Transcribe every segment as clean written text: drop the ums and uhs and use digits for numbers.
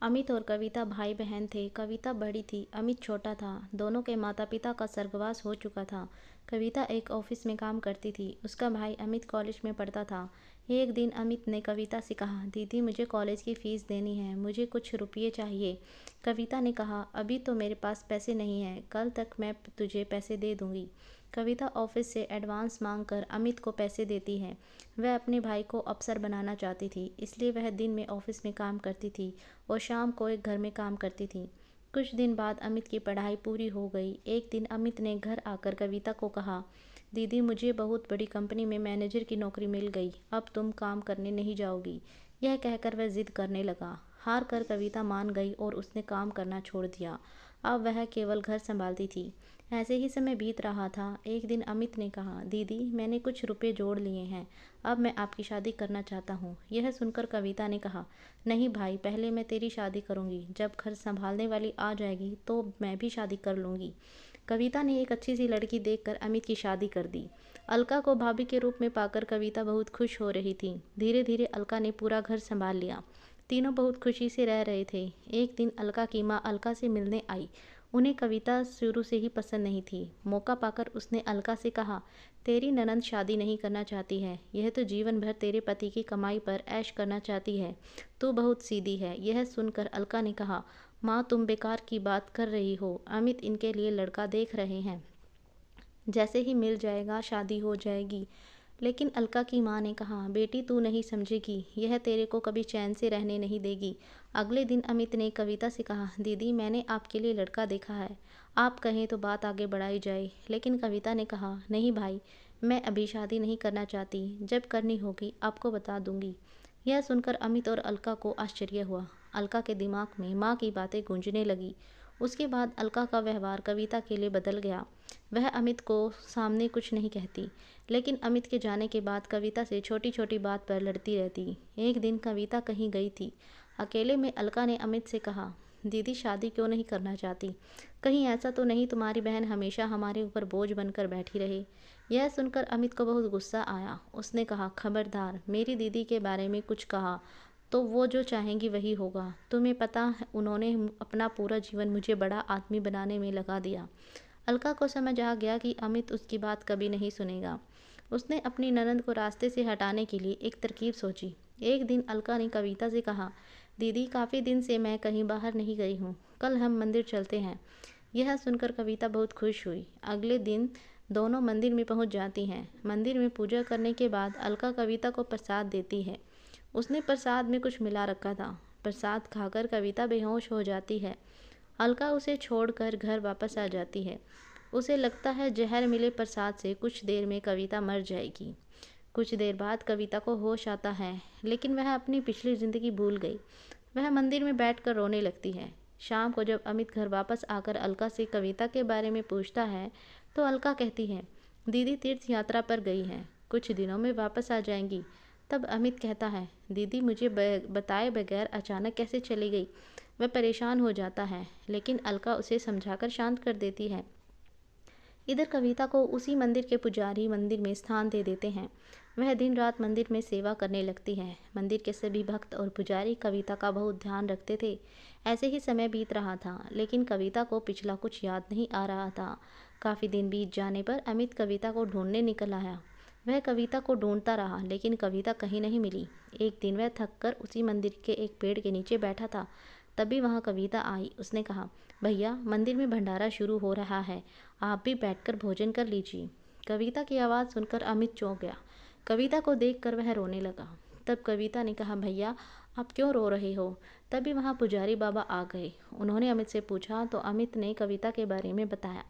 अमित और कविता भाई बहन थे। कविता बड़ी थी, अमित छोटा था। दोनों के माता पिता का स्वर्गवास हो चुका था। कविता एक ऑफिस में काम करती थी। उसका भाई अमित कॉलेज में पढ़ता था। एक दिन अमित ने कविता से कहा, दीदी मुझे कॉलेज की फ़ीस देनी है, मुझे कुछ रुपये चाहिए। कविता ने कहा, अभी तो मेरे पास पैसे नहीं हैं, कल तक मैं तुझे पैसे दे दूँगी। कविता ऑफिस से एडवांस मांगकर अमित को पैसे देती है। वह अपने भाई को अफसर बनाना चाहती थी, इसलिए वह दिन में ऑफिस में काम करती थी और शाम को एक घर में काम करती थी। कुछ दिन बाद अमित की पढ़ाई पूरी हो गई। एक दिन अमित ने घर आकर कविता को कहा, दीदी मुझे बहुत बड़ी कंपनी में मैनेजर की नौकरी मिल गई, अब तुम काम करने नहीं जाओगी। यह कहकर वह जिद करने लगा। हार कर कविता मान गई और उसने काम करना छोड़ दिया। अब वह केवल घर संभालती थी। ऐसे ही समय बीत रहा था। एक दिन अमित ने कहा, दीदी मैंने कुछ रुपए जोड़ लिए हैं, अब मैं आपकी शादी करना चाहता हूँ। यह सुनकर कविता ने कहा, नहीं भाई, पहले मैं तेरी शादी करूँगी, जब घर संभालने वाली आ जाएगी तो मैं भी शादी कर लूँगी। कविता ने एक अच्छी सी लड़की देखकर अमित की शादी कर दी। अलका को भाभी के रूप में पाकर कविता बहुत खुश हो रही थी। धीरे धीरे अलका ने पूरा घर संभाल लिया। तीनों बहुत खुशी से रह रहे थे। एक दिन अलका की माँ अलका से मिलने आई। उन्हें कविता शुरू से ही पसंद नहीं थी। मौका पाकर उसने अलका से कहा, तेरी ननंद शादी नहीं करना चाहती है, यह तो जीवन भर तेरे पति की कमाई पर ऐश करना चाहती है, तू बहुत सीधी है। यह सुनकर अलका ने कहा, माँ तुम बेकार की बात कर रही हो, अमित इनके लिए लड़का देख रहे हैं, जैसे ही मिल जाएगा शादी हो जाएगी। लेकिन अलका की माँ ने कहा, बेटी तू नहीं समझेगी, यह तेरे को कभी चैन से रहने नहीं देगी। अगले दिन अमित ने कविता से कहा, दीदी मैंने आपके लिए लड़का देखा है, आप कहें तो बात आगे बढ़ाई जाए। लेकिन कविता ने कहा, नहीं भाई, मैं अभी शादी नहीं करना चाहती, जब करनी होगी आपको बता दूंगी। यह सुनकर अमित और अलका को आश्चर्य हुआ। अलका के दिमाग में माँ की बातें गूंजने लगी। उसके बाद अलका का व्यवहार कविता के लिए बदल गया। वह अमित को सामने कुछ नहीं कहती, लेकिन अमित के जाने के बाद कविता से छोटी छोटी बात पर लड़ती रहती। एक दिन कविता कहीं गई थी। अकेले में अलका ने अमित से कहा, दीदी शादी क्यों नहीं करना चाहती, कहीं ऐसा तो नहीं तुम्हारी बहन हमेशा हमारे ऊपर बोझ बनकर बैठी रहे। यह सुनकर अमित को बहुत गुस्सा आया। उसने कहा, खबरदार मेरी दीदी के बारे में कुछ कहा तो वो जो चाहेंगी वही होगा। तुम्हें पता है उन्होंने अपना पूरा जीवन मुझे बड़ा आदमी बनाने में लगा दिया। अलका को समझ आ गया कि अमित उसकी बात कभी नहीं सुनेगा। उसने अपनी ननंद को रास्ते से हटाने के लिए एक तरकीब सोची। एक दिन अलका ने कविता से कहा, दीदी काफ़ी दिन से मैं कहीं बाहर नहीं गई हूँ, कल हम मंदिर चलते हैं। यह सुनकर कविता बहुत खुश हुई। अगले दिन दोनों मंदिर में पहुँच जाती हैं। मंदिर में पूजा करने के बाद अलका कविता को प्रसाद देती है। उसने प्रसाद में कुछ मिला रखा था। प्रसाद खाकर कविता बेहोश हो जाती है। अलका उसे छोड़कर घर वापस आ जाती है। उसे लगता है जहर मिले प्रसाद से कुछ देर में कविता मर जाएगी। कुछ देर बाद कविता को होश आता है, लेकिन वह अपनी पिछली ज़िंदगी भूल गई। वह मंदिर में बैठकर रोने लगती है। शाम को जब अमित घर वापस आकर अलका से कविता के बारे में पूछता है, तो अलका कहती है, दीदी तीर्थ यात्रा पर गई हैं, कुछ दिनों में वापस आ जाएंगी। तब अमित कहता है, दीदी मुझे बताए बगैर अचानक कैसे चली गई। वह परेशान हो जाता है, लेकिन अलका उसे समझाकर शांत कर देती है। इधर कविता को उसी मंदिर के पुजारी मंदिर में स्थान दे देते हैं। वह दिन रात मंदिर में सेवा करने लगती है। मंदिर के सभी भक्त और पुजारी कविता का बहुत ध्यान रखते थे। ऐसे ही समय बीत रहा था, लेकिन कविता को पिछला कुछ याद नहीं आ रहा था। काफ़ी दिन बीत जाने पर अमित कविता को ढूंढने निकल आया। वह कविता को ढूंढता रहा, लेकिन कविता कहीं नहीं मिली। एक दिन वह थककर उसी मंदिर के एक पेड़ के नीचे बैठा था। तभी वहाँ कविता आई। उसने कहा, भैया मंदिर में भंडारा शुरू हो रहा है, आप भी बैठकर भोजन कर लीजिए। कविता की आवाज़ सुनकर अमित चौंक गया। कविता को देखकर वह रोने लगा। तब कविता ने कहा, भैया आप क्यों रो रहे हो। तभी वहाँ पुजारी बाबा आ गए। उन्होंने अमित से पूछा तो अमित ने कविता के बारे में बताया।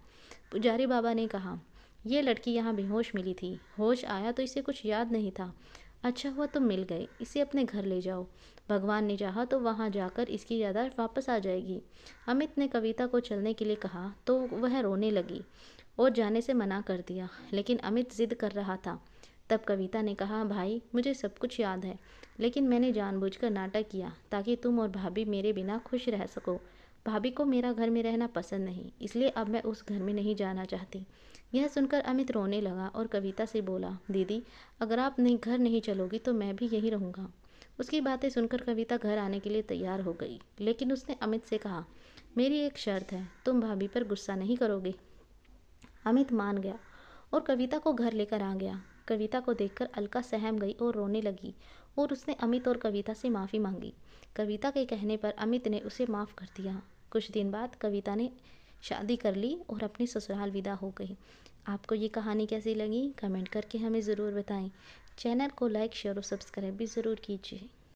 पुजारी बाबा ने कहा, ये लड़की यहाँ बेहोश मिली थी, होश आया तो इसे कुछ याद नहीं था, अच्छा हुआ तुम मिल गए, इसे अपने घर ले जाओ, भगवान ने चाहा तो वहाँ जाकर इसकी याददाश्त वापस आ जाएगी। अमित ने कविता को चलने के लिए कहा तो वह रोने लगी और जाने से मना कर दिया, लेकिन अमित जिद कर रहा था। तब कविता ने कहा, भाई मुझे सब कुछ याद है, लेकिन मैंने जानबूझकर नाटक किया ताकि तुम और भाभी मेरे बिना खुश रह सको। भाभी को मेरा घर में रहना पसंद नहीं, इसलिए अब मैं उस घर में नहीं जाना चाहती। यह सुनकर अमित रोने लगा और कविता से बोला, दीदी अगर आप नहीं घर नहीं चलोगी तो मैं भी यहीं रहूँगा। उसकी बातें सुनकर कविता घर आने के लिए तैयार हो गई, लेकिन उसने अमित से कहा, मेरी एक शर्त है, तुम भाभी पर गुस्सा नहीं करोगे। अमित मान गया और कविता को घर लेकर आ गया। कविता को देखकर अलका सहम गई और रोने लगी और उसने अमित और कविता से माफ़ी मांगी। कविता के कहने पर अमित ने उसे माफ़ कर दिया। कुछ दिन बाद कविता ने शादी कर ली और अपनी ससुराल विदा हो गई। आपको ये कहानी कैसी लगी कमेंट करके हमें ज़रूर बताएं। चैनल को लाइक शेयर और सब्सक्राइब भी ज़रूर कीजिए।